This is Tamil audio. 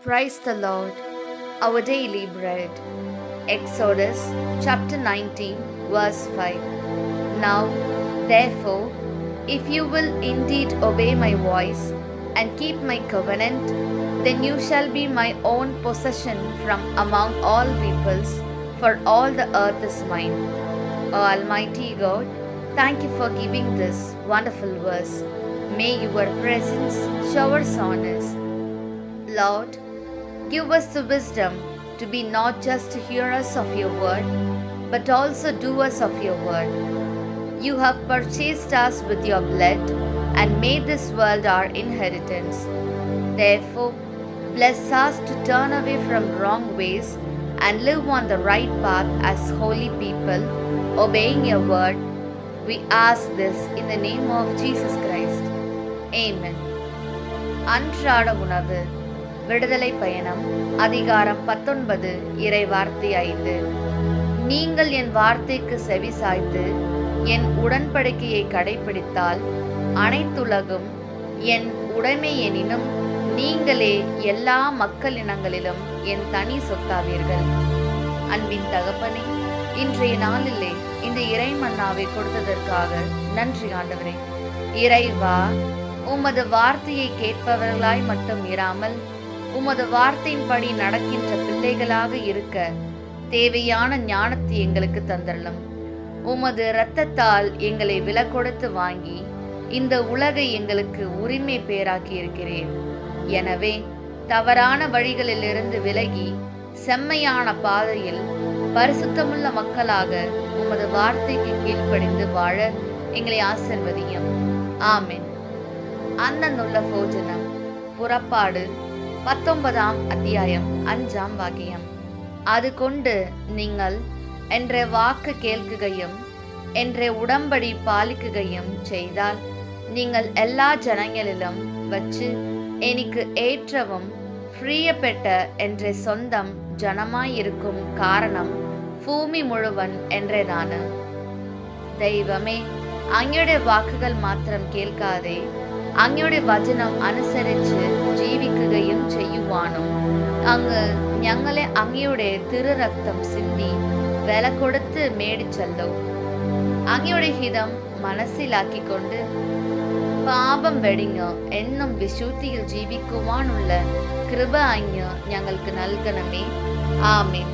Praise the Lord, our daily bread. Exodus chapter 19, verse 5. Now, therefore, if you will indeed obey my voice and keep my covenant, then you shall be my own possession from among all peoples, for all the earth is mine. O Almighty God, thank you for giving this wonderful verse. May your presence showers on us. Lord, give us the wisdom to be not just hearers of your word, but also doers of your word. You have purchased us with your blood and made this world our inheritance. Therefore, bless us to turn away from wrong ways and live on the right path as holy people, obeying your word. We ask this in the name of Jesus Christ. Amen. அன்றாட உணவு. விடுதலை பயணம் அதிகாரம் 19 இறை வார்த்தை 5. நீங்கள் என் வார்த்தைக்கு செவி சாய்த்து என் உடன்படிக்கையை கடைபிடித்தால் அனைத்துலகும் என் உடைமை எனினும் நீங்களே எல்லா மக்களினங்களிலும் என் தனி சொத்தாவீர்கள். அன்பின் தகப்பனே, இன்றைய நாளிலே இந்த இறை மன்னாவை கொடுத்ததற்காக நன்றி ஆண்டவரே. இறைவா, உமது வார்த்தையை கேட்பவர்களாய் மட்டும் இராமல் உமது வார்த்தையின்படி நடக்கின்ற பிள்ளைகளாக இருக்க தேவையான ஞானத்தை எங்களுக்கு தந்தரலும். உமது இரத்தத்தால் எங்களை விலை கொடுத்து வாங்கி இந்த உலகை எங்களுக்கு உரிமை பேராக்கி இருக்கிறேன். எனவே தவறான வழிகளிலிருந்து விலகி செம்மையான பாதையில் பரிசுத்தமுள்ள மக்களாக உமது வார்த்தைக்கு கீழ்ப்படிந்து வாழ எங்களை ஆசிர்வதியும். ஆமென். அன்னன்னுள்ள போஜனம். புறப்பாடு 19ஆம் அத்தியாயம் 5ஆம் வாக்கியம். அது கொண்டு நீங்கள் என்ற வாக்கு கேட்குகையும் என்ற உடம்படி பாலிக்குகையும் செய்தால் நீங்கள் எல்லா ஜனங்களிலும் வச்சு எனக்கு ஏற்றவும் பிரியப்பட்ட என்ற சொந்தம் ஜனமாயிருக்கும் காரணம் பூமி முழுவன் என்றேதான. தெய்வமே, അങ്ങയുടെ വാക്കുകൾ മാത്രം കേൾക്കാതെ അങ്ങയുടെ വചനം അനുസരിച്ച് ജീവിക്കുകയും ചെയ്യുവാനും അങ്ങ് ഞങ്ങളെ അങ്ങയുടെ തിരുരക്തം സിന്തി വില കൊടുത്ത് മേടിച്ചല്ലോ. അങ്ങയുടെ ഹിതം മനസ്സിലാക്കിക്കൊണ്ട് പാപം വെടിഞ്ഞ് എന്നും വിശുദ്ധിയിൽ ജീവിക്കുവാനുള്ള കൃപ അങ്ങ് ഞങ്ങൾക്ക് നൽകണമേ. ആമേൻ.